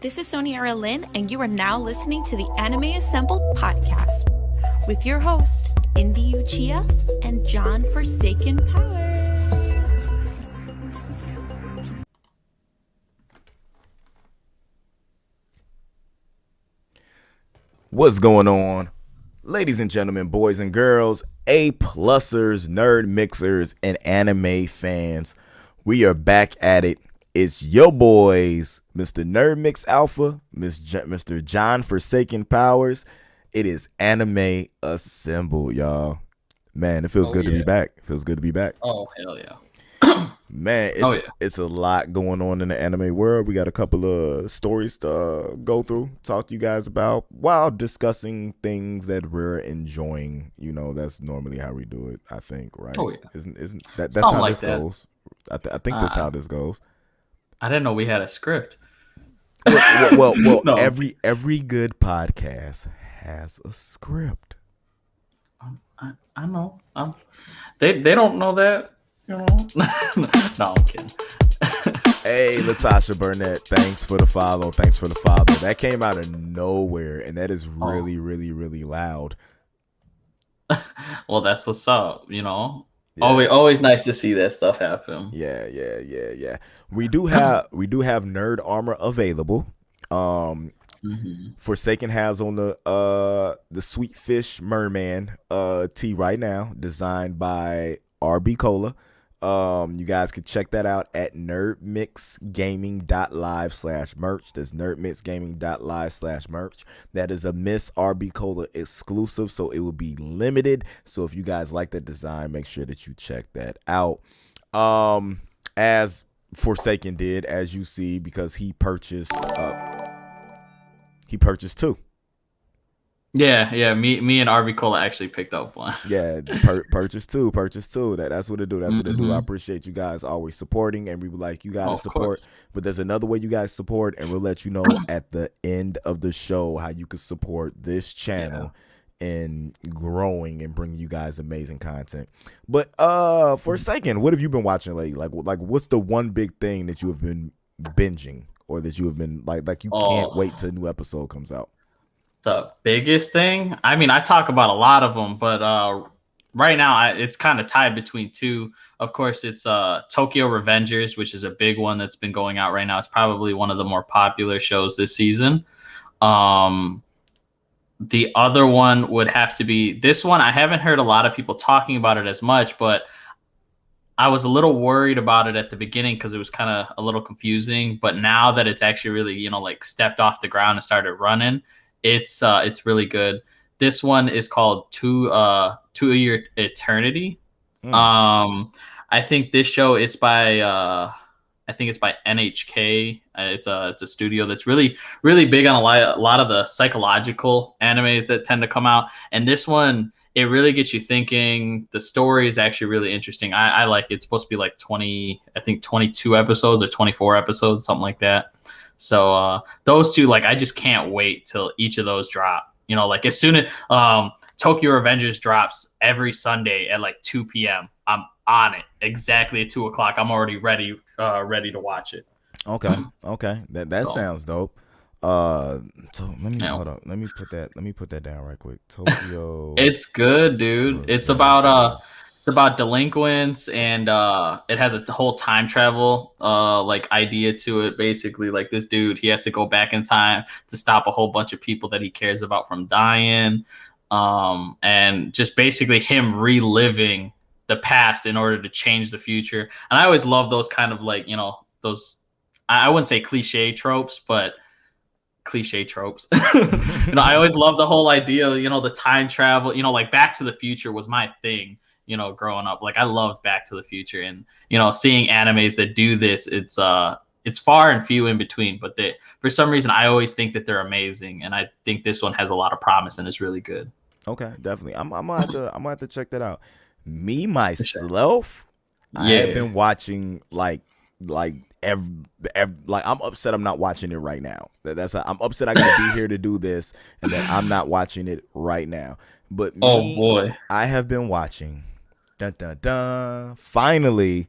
This is Soni Aralynn, and you are now listening to the Anime Assembled podcast with your host, Indy Uchiha and John Forsaken Power. What's going on? Ladies and gentlemen, boys and girls, A-plusers, nerd mixers, and anime fans, we are back at it. It's your boys, Mr. Nerd Mix Alpha, Mr. John Forsaken Powers. It is Anime Assemble, y'all. Man, it feels good to be back. It feels good to be back. Oh, hell yeah. Man, it's a lot going on in the anime world. We got a couple of stories to go through, talk to you guys about while discussing things that we're enjoying. You know, that's normally how we do it, I think, right? Oh, yeah. Isn't that's Something how like this that. goes? I think that's how this goes. I didn't know we had a script. Well, No. every good podcast has a script. I know. They don't know that, you know. No, I'm kidding. Hey, Latasha Burnett, thanks for the follow. That came out of nowhere, and that is really, really, really loud. Well, that's what's up, you know. Yeah. Always nice to see that stuff happen. Yeah. We do have Nerd Armor available. Forsaken has on the Sweet Fish Merman tee right now, designed by RB Cola. You guys can check that out at nerdmixgaming.live/merch. That's nerdmixgaming.live/merch. That is a Miss RB Cola exclusive, so it will be limited. So if you guys like that design, make sure that you check that out. As Forsaken did, as you see, because he purchased two. Yeah. Me and RV Cola actually picked up one. Yeah, purchase two. That's what it do. I appreciate you guys always supporting, and we would like you guys to support. But there's another way you guys support, and we'll let you know at the end of the show how you can support this channel in growing and bringing you guys amazing content. But Forsaken, what have you been watching lately? Like what's the one big thing that you have been binging, or that you have been like you can't wait till a new episode comes out? The biggest thing, I mean, I talk about a lot of them, but right now it's kind of tied between two. Of course, it's Tokyo Revengers, which is a big one that's been going out right now. It's probably one of the more popular shows this season. The other one would have to be this one. I haven't heard a lot of people talking about it as much, but I was a little worried about it at the beginning because it was kind of a little confusing. But now that it's actually really, you know, like stepped off the ground and started running, it's really good. This one is called To Your Eternity. I think this show it's by NHK. It's a studio that's really big on a lot of the psychological animes that tend to come out. And this one, it really gets you thinking. The story is actually really interesting. I like it. It's supposed to be like 22 episodes or 24 episodes, something like that. So those two, like, I just can't wait till each of those drop. You know, like as soon as Tokyo Revengers drops every Sunday at like 2 p.m., I'm on it exactly at 2 o'clock. I'm already ready to watch it. Okay. That sounds dope. So let me hold up. Let me put that down right quick. Tokyo. It's good, dude. It's about delinquents, and it has a whole time travel like idea to it. Basically, like this dude, he has to go back in time to stop a whole bunch of people that he cares about from dying, and just basically him reliving the past in order to change the future. And I always love those kind of, like, you know, those, I wouldn't say cliche tropes, but cliche tropes. You know, I always love the whole idea, you know, the time travel, you know, like Back to the Future was my thing, you know, growing up. Like I loved Back to the Future, and, you know, seeing animes that do this, it's far and few in between, but for some reason I always think that they're amazing, and I think this one has a lot of promise and is really good. Okay, definitely. I'm gonna have to check that out. Me myself, Yeah. I have been watching like I'm upset I'm not watching it right now. I'm upset I gotta be here to do this, and that I'm not watching it right now. But boy, I have been watching. Finally,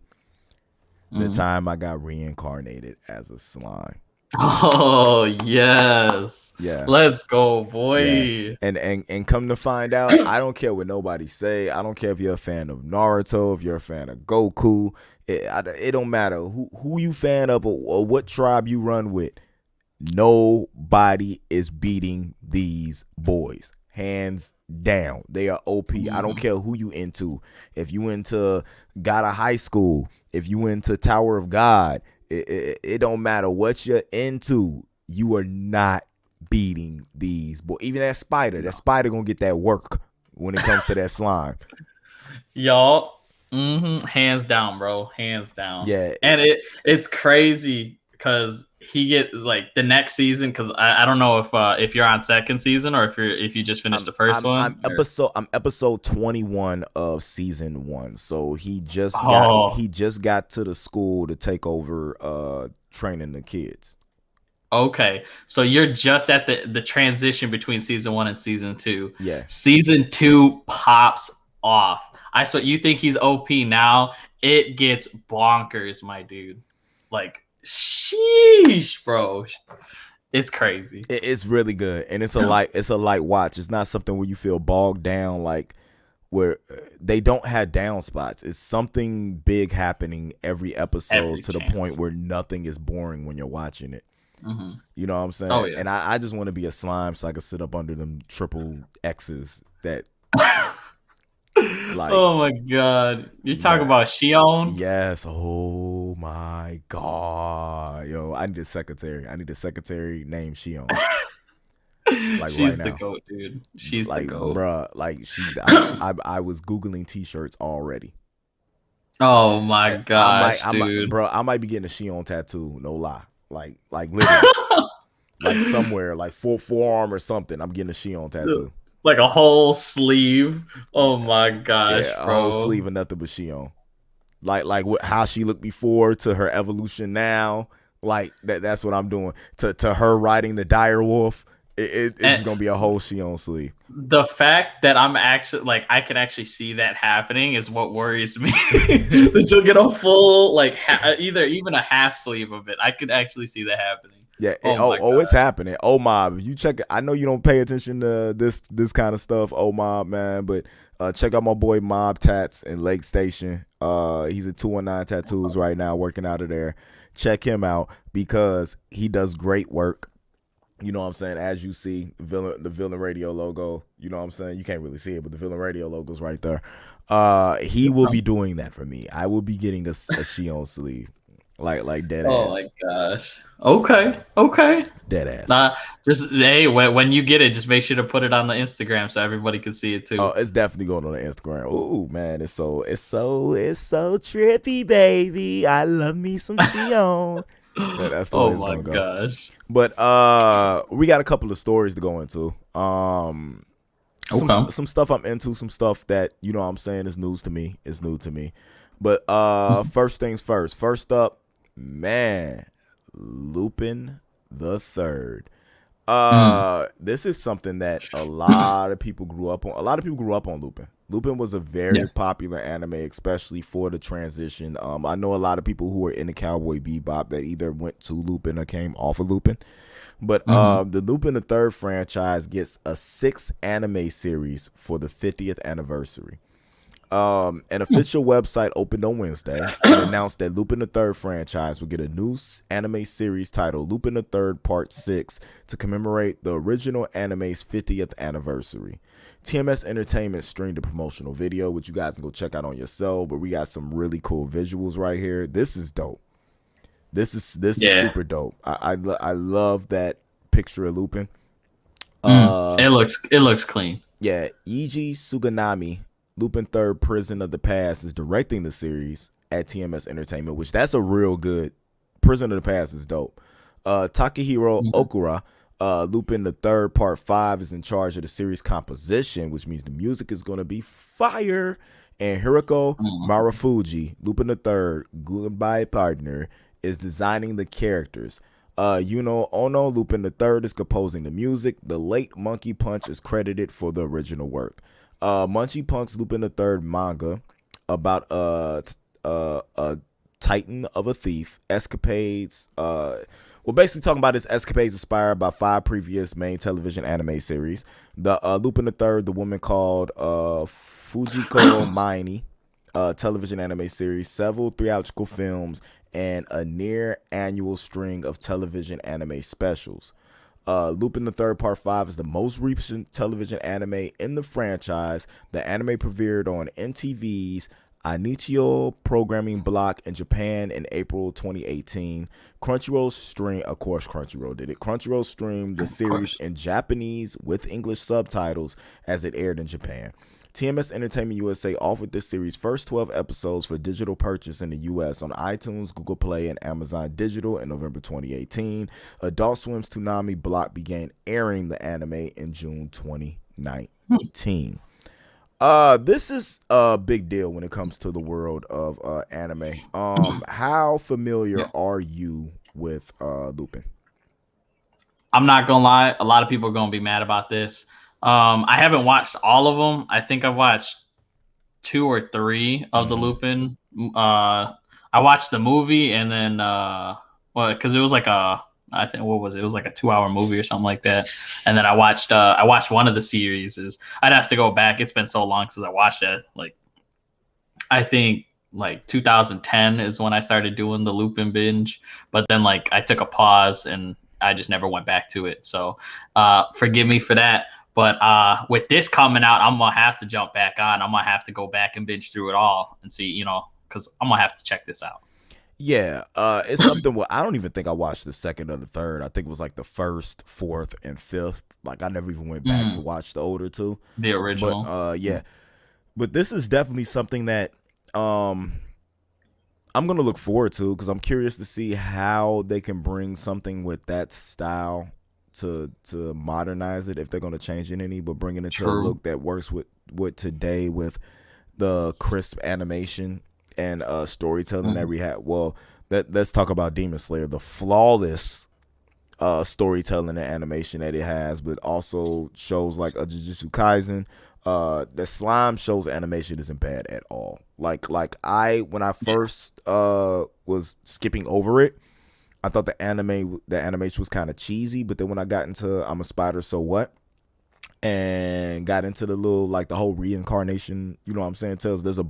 the time I got reincarnated as a slime. Oh yes. Yeah. Let's go, boy. Yeah. And come to find out, I don't care what nobody say. I don't care if you're a fan of Naruto, if you're a fan of Goku. It don't matter who you fan of or what tribe you run with. Nobody is beating these boys. Hands down. They are OP. I don't care who you into. If you into God of High School, if you into Tower of God, it don't matter what you're into. You are not beating these boys. Even that spider gonna get that work when it comes to that slime. Y'all, hands down, bro. Hands down. Yeah. And it's crazy because he get like the next season, because I don't know if you're on second season or if you just finished the first one. I'm episode 21 of season 1. So he just got to the school to take over training the kids. Okay, so you're just at the transition between season 1 and season 2. Yeah. Season 2 pops off. So you think he's OP now? It gets bonkers, my dude. Like, sheesh, bro. It's crazy. It's really good, and it's a light watch. It's not something where you feel bogged down, like where they don't have down spots. It's something big happening every episode to the point where nothing is boring when you're watching it. Mm-hmm. You know what I'm saying? Oh, yeah. And I just want to be a slime so I can sit up under them triple X's that. Like, oh my god, you're talking about Shion? Yes. Oh my god, yo, I need a secretary named Shion. Like, she's right the goat, dude. She's like, the goat, bruh. Like I was googling t-shirts already. Oh my gosh, dude, bro, I might be getting a Shion tattoo. No lie, like literally, like somewhere, like forearm or something. I'm getting a Shion tattoo. Like a whole sleeve. Oh my gosh, yeah, bro. A whole sleeve of nothing but Shion. Like how she looked before to her evolution now. Like that's what I'm doing. To her riding the dire wolf. It's just gonna be a whole Shion sleeve. The fact that I'm actually like I can actually see that happening is what worries me. That you'll get a full like even a half sleeve of it. I could actually see that happening. Yeah. It's happening. Oh Mob, you check it. I know you don't pay attention to this kind of stuff. Oh Mob, man, but check out my boy Mob Tats in Lake Station. He's at 219 Tattoos right now, working out of there. Check him out because he does great work. You know what I'm saying? As you see, the Villain Radio logo. You know what I'm saying? You can't really see it, but the Villain Radio logo's right there. He will be doing that for me. I will be getting a Shion sleeve. Like dead ass. Oh my gosh. Okay. Dead ass. Just hey, when you get it, just make sure to put it on the Instagram so everybody can see it too. Oh, it's definitely going on the Instagram. Ooh, man, it's so trippy, baby. I love me some Shion. That's the way it's gonna go. Oh my gosh. But we got a couple of stories to go into. Some stuff I'm into, some stuff that you know what I'm saying is news to me. It's new to me. But first things first. First up, man, Lupin the III. This is something that a lot of people grew up on. A lot of people grew up on Lupin. Lupin was a very popular anime, especially for the transition. I know a lot of people who were in the Cowboy Bebop that either went to Lupin or came off of Lupin. But the Lupin the III franchise gets a 6th anime series for the 50th anniversary. An official website opened on Wednesday and announced that Lupin the III franchise will get a new anime series titled Lupin the III Part 6 to commemorate the original anime's 50th anniversary. TMS Entertainment streamed a promotional video, which you guys can go check out on yourself, but we got some really cool visuals right here. This is dope. This is super dope. I love that picture of Lupin. It looks clean. Yeah, Eiji Suganami, Lupin III Prison of the Past, is directing the series at TMS Entertainment, which that's a real good. Prison of the Past is dope. Takahiro Okura, Lupin the III Part 5, is in charge of the series composition, which means the music is going to be fire. And Hiroko Marufuji, Lupin the III Goodbye Partner, is designing the characters. Yuno Ono, Lupin the III, is composing the music. The late Monkey Punch is credited for the original work. Monkey Punch's Lupin the III manga about a titan of a thief escapades We're basically talking about his escapades inspired by 5 previous main television anime series: the Lupin the III, The Woman Called Fujiko Maini, television anime series, several theatrical films, and a near annual string of television anime specials. Lupin the Third Part 5 is the most recent television anime in the franchise. The anime premiered on MTV's Anichio programming block in Japan in April 2018. Crunchyroll streamed, of course Crunchyroll did it. Crunchyroll streamed the series in Japanese with English subtitles as it aired in Japan. TMS Entertainment USA offered this series' first 12 episodes for digital purchase in the U.S. on iTunes, Google Play, and Amazon Digital in November 2018. Adult Swim's Toonami block began airing the anime in June 2019. This is a big deal when it comes to the world of anime. How familiar are you with Lupin? I'm not gonna lie, a lot of people are gonna be mad about this. I haven't watched all of them. I think I've watched 2 or 3 of the Lupin. I watched the movie and then because it was like I think what was it? It was like a 2-hour movie or something like that. And then I watched one of the series. I'd have to go back. It's been so long since I watched it. Like I think like 2010 is when I started doing the Lupin binge. But then like I took a pause and I just never went back to it. So forgive me for that. But with this coming out, I'm going to have to jump back on. I'm going to have to go back and binge through it all and see, because I'm going to have to check this out. Yeah, it's something where I don't even think I watched the second or the third. I think it was like the first, fourth, and fifth. Like I never even went back to watch the older two. The original. But, yeah. But this is definitely something that I'm going to look forward to because I'm curious to see how they can bring something with that style to modernize it, if they're going to change it any, but bringing it to a look that works with today with the crisp animation and storytelling that we had. Well, let's talk about Demon Slayer, the flawless storytelling and animation that it has, but also shows like a Jujutsu Kaisen. The Slime show's animation isn't bad at all. Like when I first was skipping over it, I thought the animation was kind of cheesy, but then when I got into I'm a Spider, So What, and got into the little like the whole reincarnation, you know what I'm saying? Tells there's a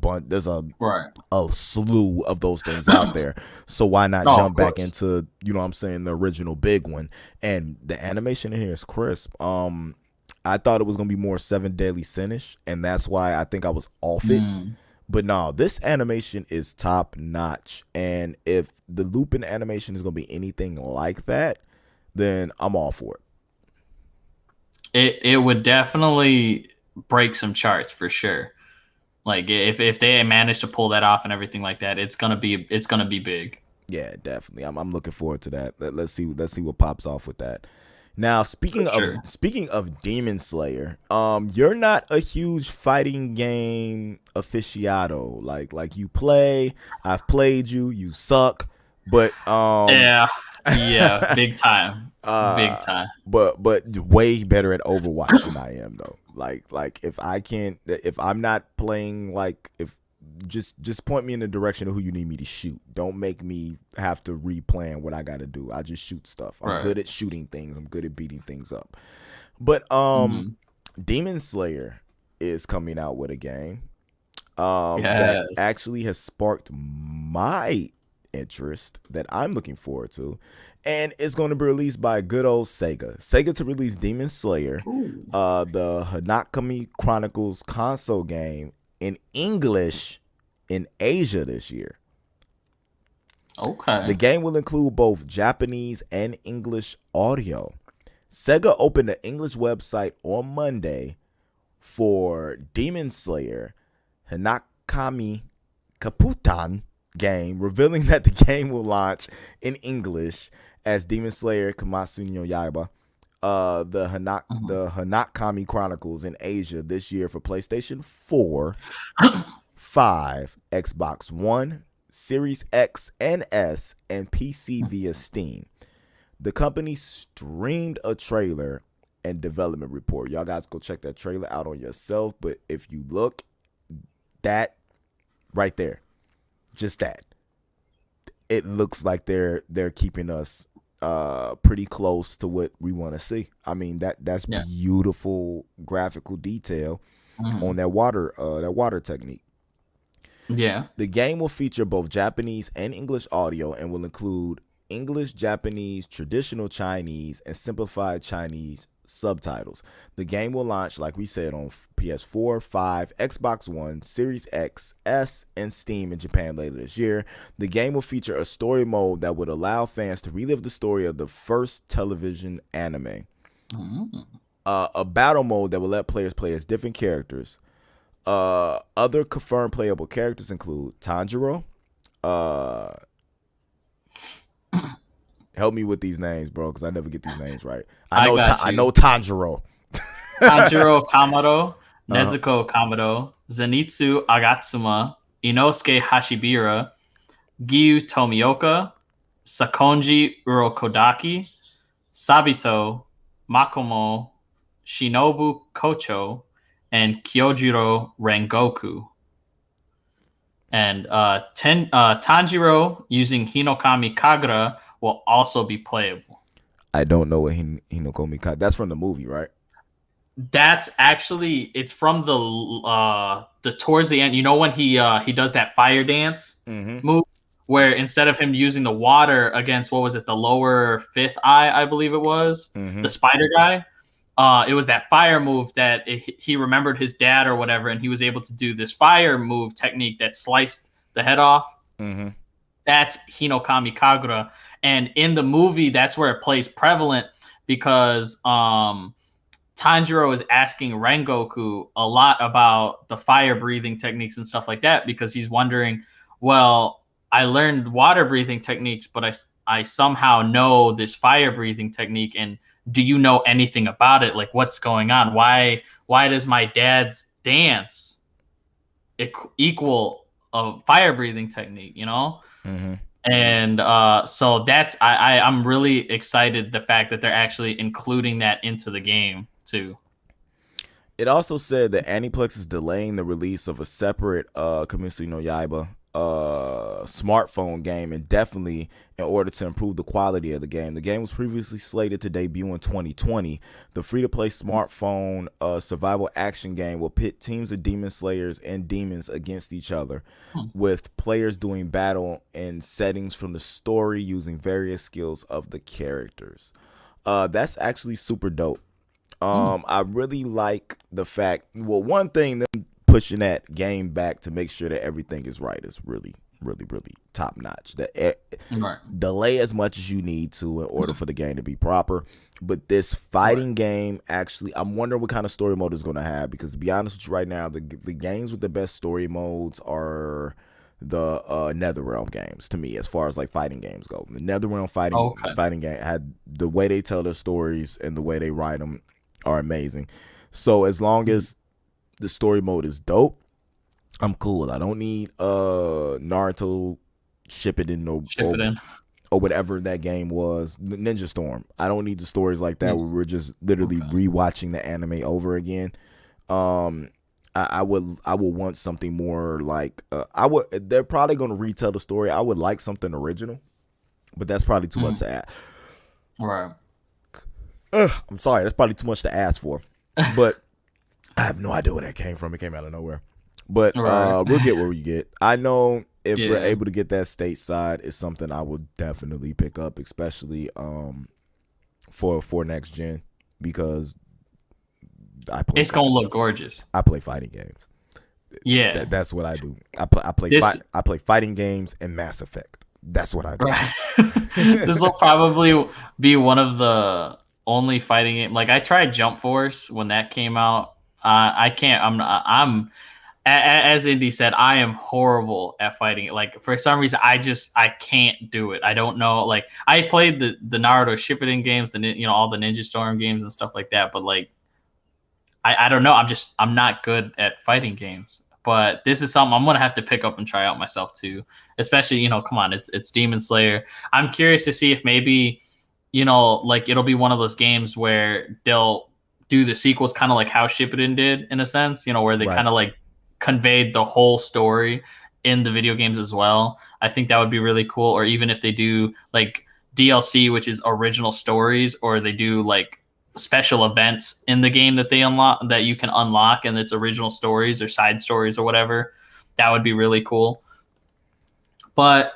slew of those things out there. So why not jump back into, you know what I'm saying, the original big one? And the animation in here is crisp. I thought it was gonna be more Seven Deadly Sinish, and that's why I think I was off it. But no, this animation is top notch. And if the Lupin animation is going to be anything like that, then I'm all for it. It would definitely break some charts for sure. Like if they manage to pull that off and everything like that, it's gonna be big. Yeah, definitely. I'm looking forward to that. Let's see what pops off with that. Now, speaking of Demon Slayer, you're not a huge fighting game aficionado. Like you play, I've played you, you suck, but yeah, big time, big time. But way better at Overwatch than I am though. Like if I'm not playing, like if just point me in the direction of who you need me to shoot. Don't make me have to replan what I got to do. I just shoot stuff. I'm good at shooting things. I'm good at beating things up. But Demon Slayer is coming out with a game that actually has sparked my interest that I'm looking forward to. And it's going to be released by good old Sega. Sega to release Demon Slayer, the Hanakami Chronicles console game in English in Asia this year. Okay. The game will include both Japanese and English audio. Sega opened an English website on Monday for Demon Slayer Hanakami Kaputan game, revealing that the game will launch in English as Demon Slayer Kimetsu no Yaiba, the Hanakami Chronicles in Asia this year for PlayStation 4, 5, Xbox One, Series X and S, and PC via Steam. The company streamed a trailer and development report. Y'all guys go check that trailer out on yourself, but if you look, that right there, just that, it looks like they're keeping us pretty close to what we want to see. I mean, that's beautiful graphical detail on that water technique. Yeah. The game will feature both Japanese and English audio and will include English, Japanese, traditional Chinese, and simplified Chinese subtitles. The game will launch, like we said, on PS4, 5, Xbox One, Series X, S, and Steam in Japan later this year. The game will feature a story mode that would allow fans to relive the story of the first television anime. A battle mode that will let players play as different characters. Other confirmed playable characters include Tanjiro. Help me with these names, bro, because I never get these names right. I know Tanjiro. Tanjiro Kamado, Nezuko Kamado, Zenitsu Agatsuma, Inosuke Hashibira, Giyu Tomioka, Sakonji Urokodaki, Sabito, Makomo, Shinobu Kocho, and Kyojiro Rengoku. And Tanjiro using Hinokami Kagura will also be playable. I don't know what Hinokami Kagura. That's from the movie, right? That's actually, it's from the towards the end. You know when he does that fire dance move, where instead of him using the water against, what was it, the lower fifth eye, I believe it was, the spider guy. It was that fire move that he remembered his dad or whatever, and he was able to do this fire move technique that sliced the head off. That's Hinokami Kagura. And in the movie, that's where it plays prevalent because Tanjiro is asking Rengoku a lot about the fire breathing techniques and stuff like that, because he's wondering, well, I learned water breathing techniques, but I somehow know this fire breathing technique, and do you know anything about it? Like, what's going on? Why does my dad's dance equal a fire breathing technique, you know? And so that's I'm really excited the fact that they're actually including that into the game too. It also said that Aniplex is delaying the release of a separate Kimetsu no Yaiba smartphone game indefinitely in order to improve the quality of the game. The game was previously slated to debut in 2020. The free-to-play smartphone survival action game will pit teams of demon slayers and demons against each other, with players doing battle in settings from the story using various skills of the characters. That's actually super dope. I really like the fact, well, one thing, them pushing that game back to make sure that everything is right is really, really, really top notch. Delay as much as you need to in order for the game to be proper. But this fighting game, actually, I'm wondering what kind of story mode it's going to have, because to be honest with you right now, the games with the best story modes are the NetherRealm games to me, as far as like fighting games go. The NetherRealm fighting game had the way they tell their stories and the way they write them are amazing. So as long as the story mode is dope, I'm cool. I don't need Naruto Shippuden or whatever that game was, Ninja Storm. I don't need the stories like that where we're just literally rewatching the anime over again. I will want something more like they're probably going to retell the story. I would like something original, but that's probably too much to ask. Right. I'm sorry, that's probably too much to ask for. But I have no idea where that came from. It came out of nowhere. But we'll get where we get. I know if we're able to get that stateside, it's something I would definitely pick up, especially for next gen, because it's gonna look gorgeous. I play fighting games. Yeah, that's what I do. I play fighting games and Mass Effect. That's what I do. Right. This will probably be one of the only fighting game. Like, I tried Jump Force when that came out. I can't. I'm as Indy said, I am horrible at fighting. Like, for some reason, I can't do it. I don't know. Like, I played the Naruto Shippuden games, all the Ninja Storm games and stuff like that. But like, I don't know. I'm not good at fighting games. But this is something I'm gonna have to pick up and try out myself too. Especially, come on, it's Demon Slayer. I'm curious to see if maybe, like, it'll be one of those games where they'll do the sequels kind of like how Shippuden did, in a sense, where they kind of like conveyed the whole story in the video games as well. I think that would be really cool. Or even if they do like DLC, which is original stories, or they do like special events in the game that they unlock, that you can unlock, and it's original stories or side stories or whatever. That would be really cool. But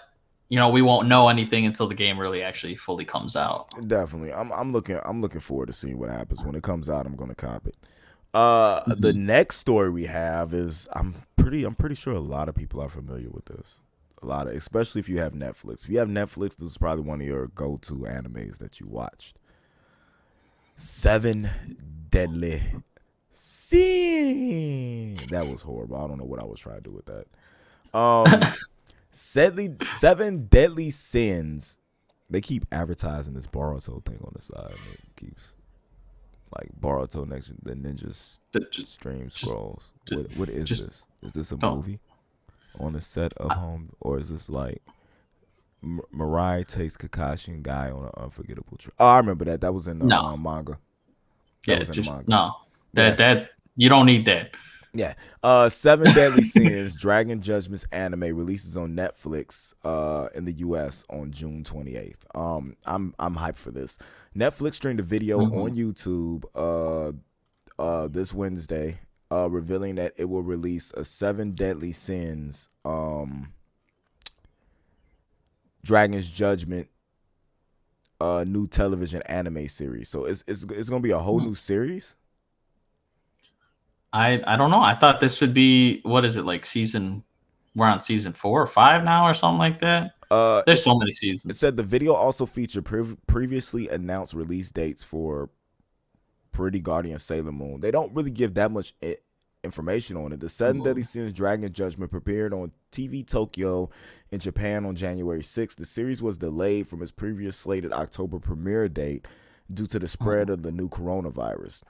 we won't know anything until the game really actually fully comes out. Definitely. I'm looking forward to seeing what happens when it comes out. I'm gonna cop it. The next story we have is I'm pretty sure a lot of people are familiar with this. A lot of, especially if you have Netflix. If you have Netflix, this is probably one of your go-to animes that you watched. 7 Deadly Sins. That was horrible. I don't know what I was trying to do with that. 7 Deadly Sins. They keep advertising this Boruto thing on the side. It keeps like Boruto next to the ninja stream scrolls. What is this? Is this a movie on the set of Home, or is this like Mirai takes Kakashi and Guy on an unforgettable trip? Oh, I remember that. That was in the manga. That was in the manga. No. That you don't need that. Yeah. 7 Deadly Sins Dragon Judgment's anime releases on Netflix in the US on June 28th. I'm hyped for this. Netflix streamed a video on YouTube this Wednesday revealing that it will release a 7 Deadly Sins Dragon's Judgment new television anime series. So it's going to be a whole new series? I don't know. I thought this would be, what is it, like we're on season 4 or 5 now or something like that. There's so many seasons. It said the video also featured previously announced release dates for Pretty Guardian Sailor Moon. They don't really give that much information on it. The 7 Deadly Sins Dragon Judgment premiered on TV Tokyo in Japan on January 6th. The series was delayed from its previous slated October premiere date due to the spread of the new coronavirus.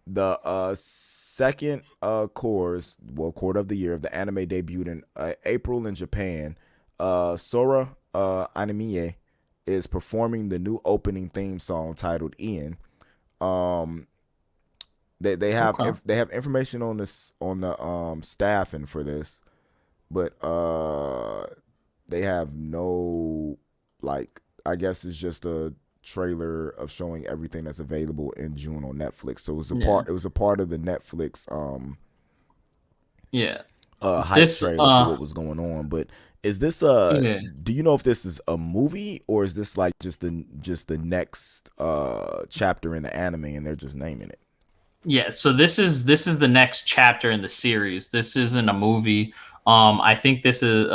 The second court of the year of the anime debuted in April in Japan. Sora Anime is performing the new opening theme song titled Ian. They have information on this on the staffing for this, but they have no, like, I guess it's just a trailer of showing everything that's available in June on Netflix. So it was a part of the Netflix hype trailer for what was going on. But is this do you know if this is a movie, or is this like just the next chapter in the anime and they're just naming it? Yeah, so this is the next chapter in the series. This isn't a movie. I think this is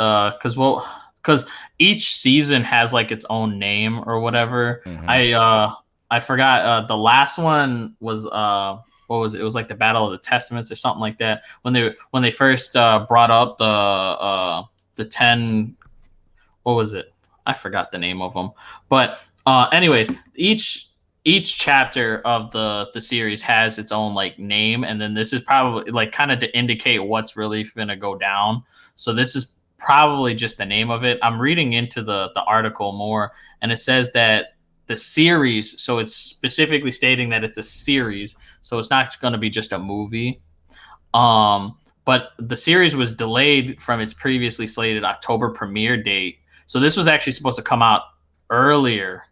because each season has like its own name or whatever. I forgot. The last one was what was it? It was like the Battle of the Testaments or something like that. When they first brought up the 10, what was it? I forgot the name of them. But anyways, each chapter of the series has its own like name, and then this is probably like kind of to indicate what's really gonna go down. So this is probably just the name of it. I'm reading into the article more, and it says that the series, so it's specifically stating that it's a series, so it's not going to be just a movie. But the series was delayed from its previously slated October premiere date. So this was actually supposed to come out earlier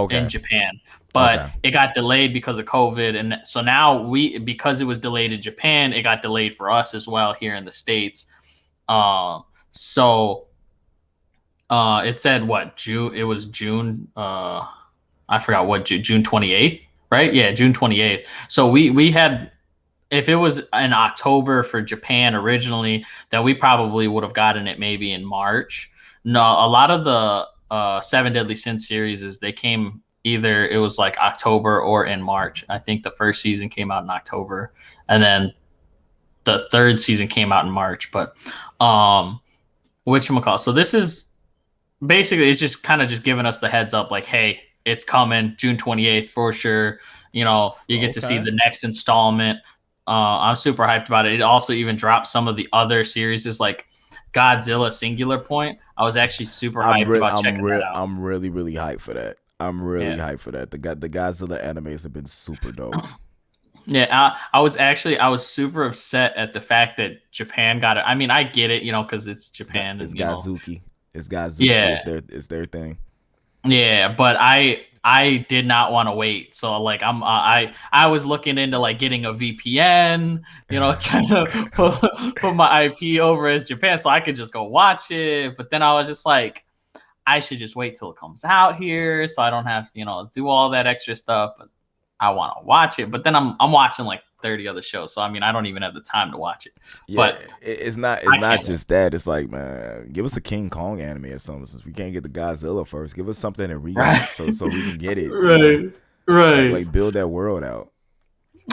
in Japan, but it got delayed because of COVID. And so now because it was delayed in Japan, it got delayed for us as well here in the States. So it said what June? It was June. I forgot what June 28th, right? Yeah, June 28th. So we had, if it was in October for Japan originally, then we probably would have gotten it maybe in March. No, a lot of the 7 Deadly Sins series they came either it was like October or in March. I think the first season came out in October, and then the third season came out in March. But whatchamacallit. So this is basically, it's just kind of just giving us the heads up, like, hey, it's coming June 28th for sure. You get to see the next installment. I'm super hyped about it. It also even dropped some of the other series, like Godzilla Singular Point. I was actually super hyped about checking that out. I'm really, really hyped for that. I'm really hyped for that. The Godzilla animes have been super dope. Yeah, I was super upset at the fact that Japan got it. I mean, I get it, because it's Japan. It's Godzuki. It's Godzuki. Yeah. It's their thing. Yeah, but I did not want to wait. So like I was looking into like getting a VPN, trying to put my IP over as Japan so I could just go watch it. But then I was just like, I should just wait till it comes out here so I don't have to, do all that extra stuff. But I want to watch it. But then I'm watching like 30 other shows. So I mean, I don't even have the time to watch it. Yeah, but it's not just that. It's like, man, give us a King Kong anime or something. Since we can't get the Godzilla first, give us something to read so we can get it. Right. Like build that world out.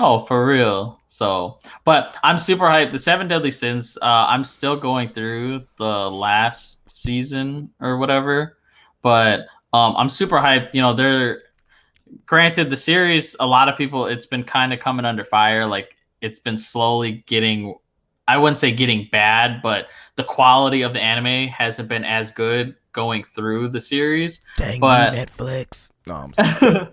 Oh, for real. So, but I'm super hyped. The Seven Deadly Sins, I'm still going through the last season or whatever, but I'm super hyped. They're granted the series. A lot of people, it's been kind of coming under fire. Like it's been slowly getting. I wouldn't say getting bad, but the quality of the anime hasn't been as good going through the series. Dang but you, Netflix. No, I'm sorry.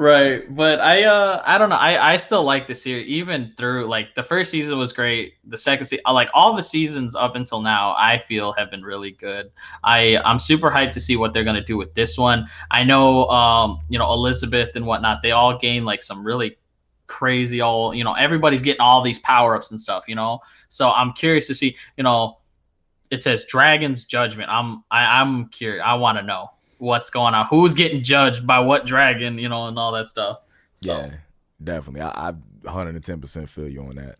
Right, but I don't know. I still like the series even through like the first season was great. The second season, like all the seasons up until now, I feel have been really good. I'm super hyped to see what they're gonna do with this one. I know, Elizabeth and whatnot. They all gain like some really crazy everybody's getting all these power ups and stuff. So I'm curious to see. It says Dragon's Judgment. I'm curious. I want to know what's going on, who's getting judged by what dragon, and all that stuff. So. Yeah, definitely. I 110% feel you on that.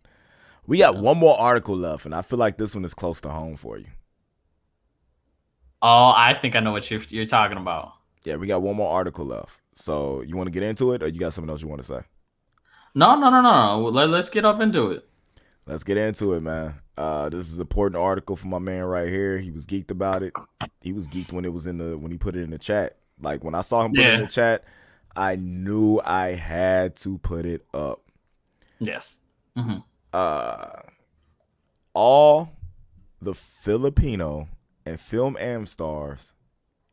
We got one more article left, and I feel like this one is close to home for you. Oh, I think I know what you're talking about. Yeah, we got one more article left. So you want to get into it, or you got something else you want to say? No. Let's get up into it. Let's get into it, man. This is an important article for my man right here. He was geeked about it. He was geeked when he put it in the chat. Like when I saw him put it in the chat, I knew I had to put it up. Yes. Mm-hmm. All the Filipino and Film Am stars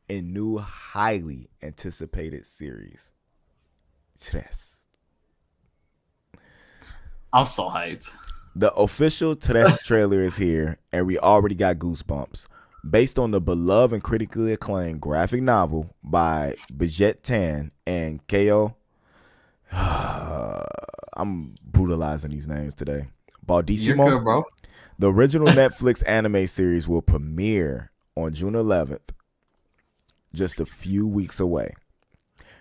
in new highly anticipated series. Tres. I'm so hyped. The official Tres trailer is here, and we already got goosebumps. Based on the beloved and critically acclaimed graphic novel by Bajet Tan and Ko. I'm brutalizing these names today. Baldissimo. You're good, bro. The original Netflix anime series will premiere on June 11th, just a few weeks away.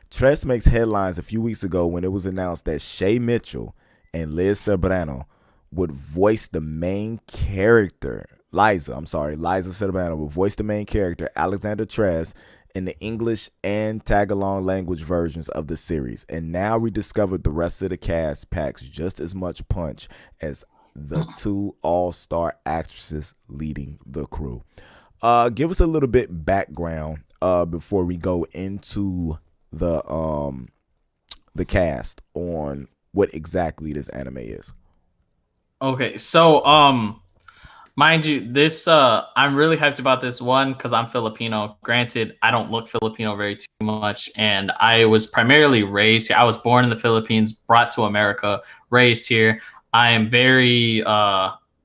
Tres makes headlines a few weeks ago when it was announced that Shay Mitchell and Liz Serbrano would voice the main character. Liza Serbrano will voice the main character, Alexander Tres, in the English and Tagalong language versions of the series. And now we discovered the rest of the cast packs just as much punch as the two all-star actresses leading the crew. Give us a little bit background before we go into the cast on what exactly this anime is. Okay, so mind you, this I'm really hyped about this one because I'm Filipino. Granted, I don't look Filipino very too much, and I was primarily raised here. I was born in the Philippines, brought to America, raised here. I am very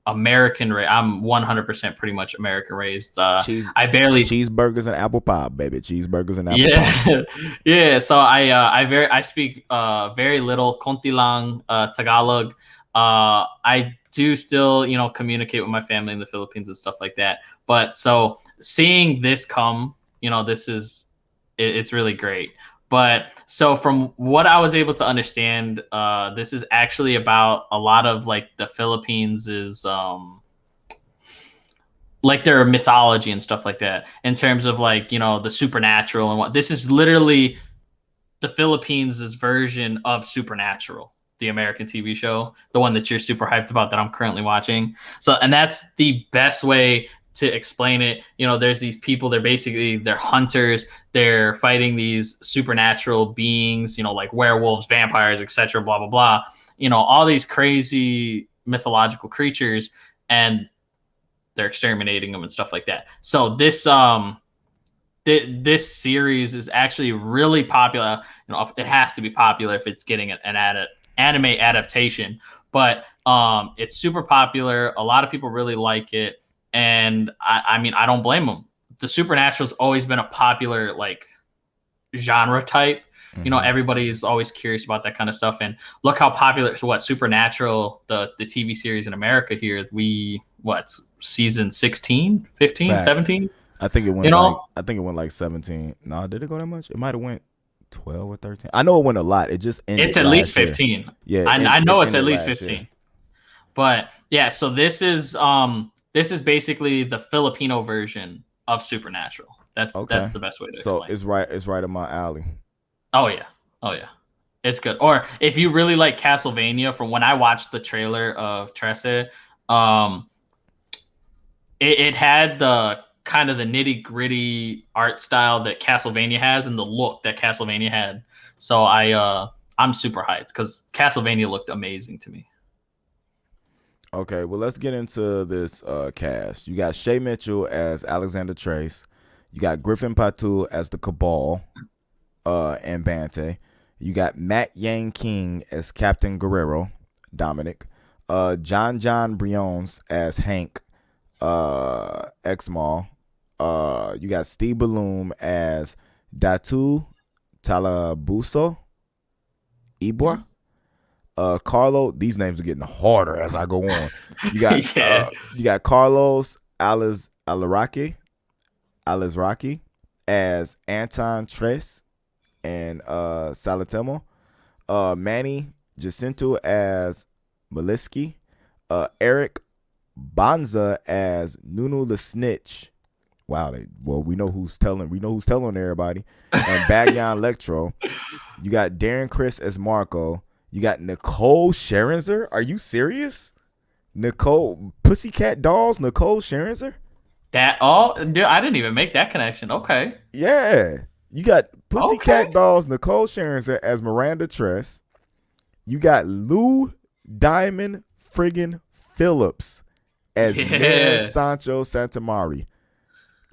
American. I'm 100% pretty much American raised. Cheeseburgers and apple pie, baby. Cheeseburgers and apple pie. Yeah. So I speak very little konti lang Tagalog. I do still, communicate with my family in the Philippines and stuff like that. But so seeing this come, it's really great. But so from what I was able to understand, this is actually about a lot of like the Philippines is like their mythology and stuff like that in terms of like, the supernatural and what this is literally the Philippines' version of Supernatural, the American TV show, the one that you're super hyped about that I'm currently watching. So, and that's the best way to explain it. There's these people, they're hunters, they're fighting these supernatural beings, like werewolves, vampires, etc., blah, blah, blah, all these crazy mythological creatures, and they're exterminating them and stuff like that. So this this series is actually really popular. It has to be popular if it's getting an anime adaptation, but it's super popular. A lot of people really like it. And I mean, I don't blame them. the Supernatural's always been a popular like genre type. You know, everybody's always curious about that kind of stuff. And look how popular. So what, Supernatural, the TV series in America here, season 16, 15, Facts. 17? I think it went like 17. No, did it go that much? It might have went 12 or 13. I know it went a lot. It just ended. It's at least 15. Yeah, I know it's at least 15. Year. But yeah, so this is basically the Filipino version of Supernatural. That's the best way to explain. So it's right up my alley. Oh yeah, it's good. Or if you really like Castlevania, from when I watched the trailer of Trece, it had the kind of the nitty gritty art style that Castlevania has and the look that Castlevania had. So I'm super hyped because Castlevania looked amazing to me. Okay, well, let's get into this cast. You got Shay Mitchell as Alexander Trace. You got Griffin Patu as the Cabal and Bante. You got Matt Yang King as Captain Guerrero, Dominic. John Briones as Hank, Exmal. You got Steve Bloom as Datu Talabuso, Ibra. Carlo, these names are getting harder as I go on. You got you got Carlos Alizraki as Anton Tres and Salatemo. Manny Jacinto as Maliski. Eric Bonza as Nunu the Snitch. Wow, we know who's telling. We know who's telling everybody. And Bagyan Electro. You got Darren Chris as Marco. You got Nicole Scherzinger. Are you serious? Nicole Pussycat Dolls. Nicole Scherzinger. Dude, I didn't even make that connection. Okay. Yeah, you got Pussycat Dolls. Nicole Scherzinger as Miranda Tress. You got Lou Diamond friggin' Phillips as Mayor Sancho Santamari.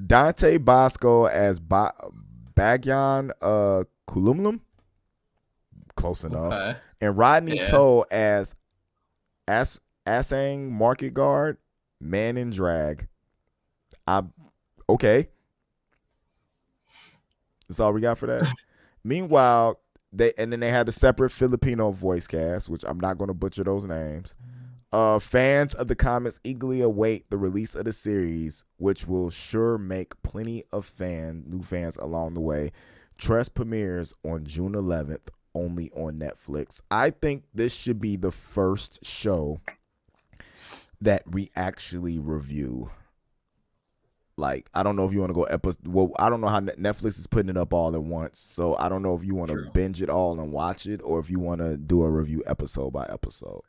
Dante Bosco as Bagyan Kulumlum. Close enough. Okay. And Rodney Toe as Asang Market Guard, Man in Drag. Okay. That's all we got for that. Meanwhile, they had the separate Filipino voice cast, which I'm not going to butcher those names. Fans of the comics eagerly await the release of the series, which will sure make plenty of new fans along the way. Tress premieres on June 11th. Only on Netflix. I think this should be the first show that we actually review. Like, I don't know if you want to go episode. Well, I don't know how Netflix is putting it up all at once. So I don't know if you want to binge it all and watch it, or if you want to do a review episode by episode.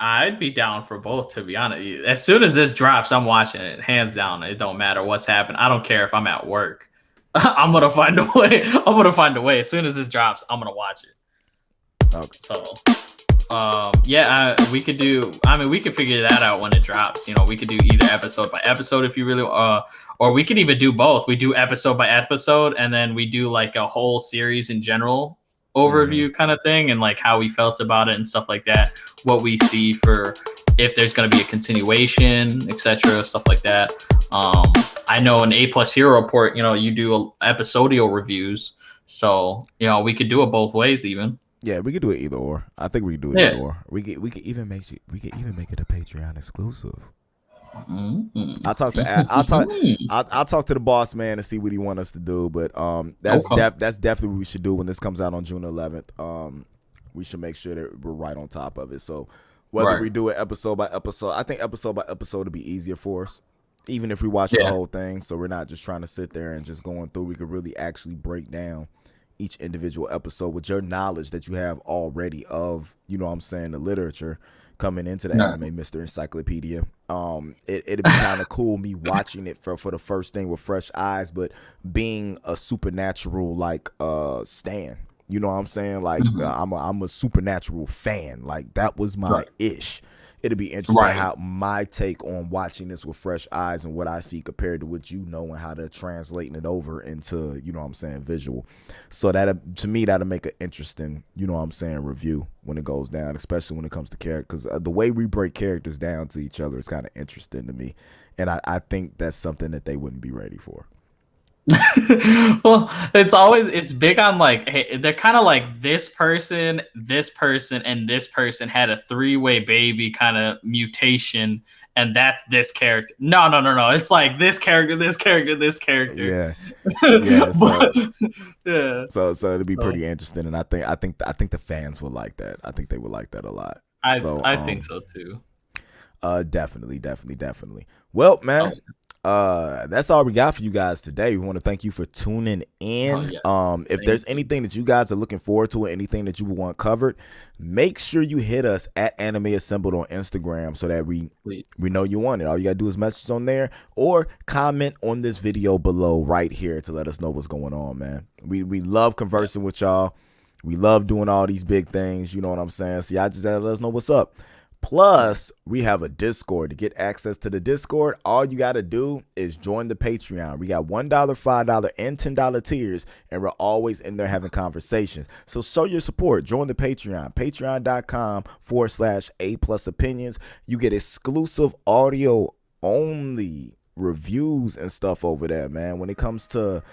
I'd be down for both, to be honest. As soon as this drops, I'm watching it. Hands down. It don't matter what's happening. I don't care if I'm at work. I'm gonna find a way. As soon as this drops, I'm gonna watch it. Okay. So, we could do. I mean, we could figure that out when it drops. You know, we could do either episode by episode if you really, or we could even do both. We do episode by episode, and then we do like a whole series in general overview kind of thing, and like how we felt about it and stuff like that. What we see for if there's going to be a continuation, etc., stuff like that. I know in A+ Hero Report, you know, you do episodial reviews, so you know we could do it both ways even. Yeah, we could do it either or. I think we could do it either or. We could even make it a Patreon exclusive. I'll talk to the boss man and see what he want us to do, but that's definitely what we should do when this comes out on June 11th. We should make sure that we're right on top of it. So whether we do it episode by episode, I think episode by episode would be easier for us. Even if we watch the whole thing, so we're not just trying to sit there and just going through. We could really actually break down each individual episode with your knowledge that you have already of, you know what I'm saying, the literature coming into the anime Mr. Encyclopedia. It'd be kind of cool me watching it for the first thing with fresh eyes, but being a supernatural like stan. You know what I'm saying? Like I'm a supernatural fan. Like that was my ish. It'll be interesting how my take on watching this with fresh eyes and what I see compared to what you know and how they're translating it over into, you know what I'm saying, visual. So that to me, that'll make an interesting, you know what I'm saying, review when it goes down, especially when it comes to characters. Because the way we break characters down to each other is kind of interesting to me. And I think that's something that they wouldn't be ready for. Well, it's big on like, hey, they're kind of like this person, and this person had a three-way baby kind of mutation, and that's this character. No. It's like this character, this character, this character. Yeah. Yeah. But, yeah. So it'll be pretty interesting, and I think the fans will like that. I think they would like that a lot. I think so too. Definitely. Well, man. That's all we got for you guys today. We want to thank you for tuning in. If there's anything that you guys are looking forward to, or anything that you would want covered, make sure you hit us at Anime Assembled on Instagram so that we know you want it. All you gotta do is message on there or comment on this video below right here to let us know what's going on, man. We love conversing with y'all. We love doing all these big things. You know what I'm saying? So y'all just gotta let us know what's up. Plus, we have a Discord. To get access to the Discord, all you got to do is join the Patreon. We got $1, $5, and $10 tiers, and we're always in there having conversations. So show your support. Join the Patreon. Patreon.com/A+opinions. You get exclusive audio only reviews and stuff over there, man. When it comes to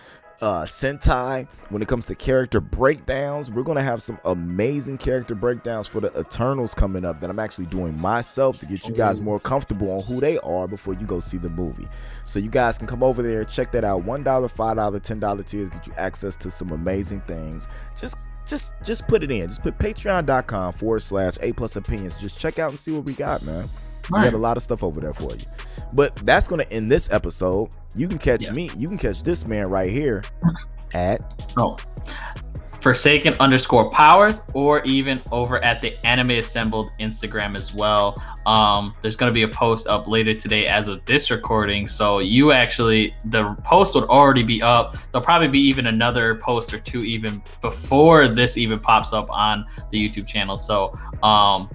Sentai, when it comes to character breakdowns, we're gonna have some amazing character breakdowns for the Eternals coming up that I'm actually doing myself to get you guys more comfortable on who they are before you go see the movie. So you guys can come over there, check that out. $1, $5, $10 tiers get you access to some amazing things. Just put it in. Just put patreon.com/A+opinions. Just check out and see what we got, man. We got a lot of stuff over there for you. But that's going to end this episode. You can catch me. You can catch this man right here at Forsaken_powers, or even over at the Anime Assembled Instagram as well. There's going to be a post up later today as of this recording. So the post would already be up. There'll probably be even another post or two even before this even pops up on the YouTube channel. So,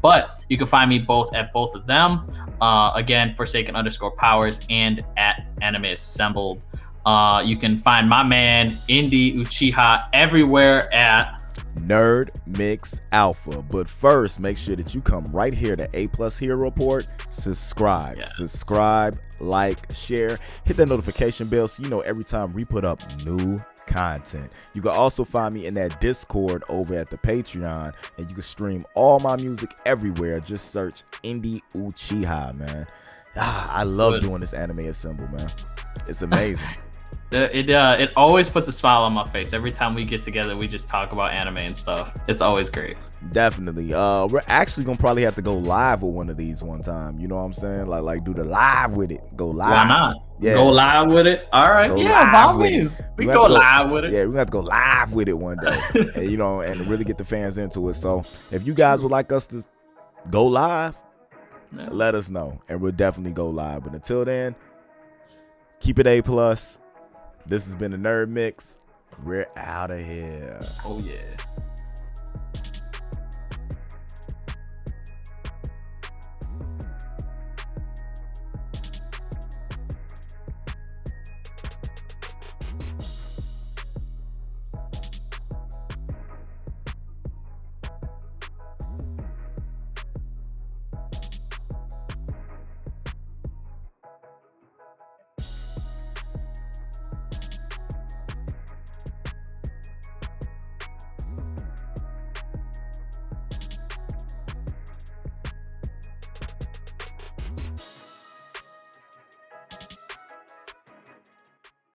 but you can find me at both of them. Again, Forsaken_powers and at Anime Assembled. You can find my man Indy Uchiha everywhere at Nerd Mix Alpha. But first, make sure that you come right here to A+ Hero Report. Subscribe, like, share, hit that notification bell so you know every time we put up new content. You can also find me in that Discord over at the Patreon, and you can stream all my music everywhere. Just search Indy Uchiha, man. I love doing this Anime Assemble, man. It's amazing. It always puts a smile on my face every time we get together. We just talk about anime and stuff. It's always great. Definitely. We're actually gonna probably have to go live with one of these one time. You know what I'm saying? Like do the live with it. Go live. Why not? Yeah. Go live with it. All right. By all means. We go live with it. Yeah, we're gonna have to go live with it one day. and, and really get the fans into it. So if you guys would like us to go live, let us know, and we'll definitely go live. But until then, keep it A+. This has been the Nerd Mix. We're out of here. Oh yeah.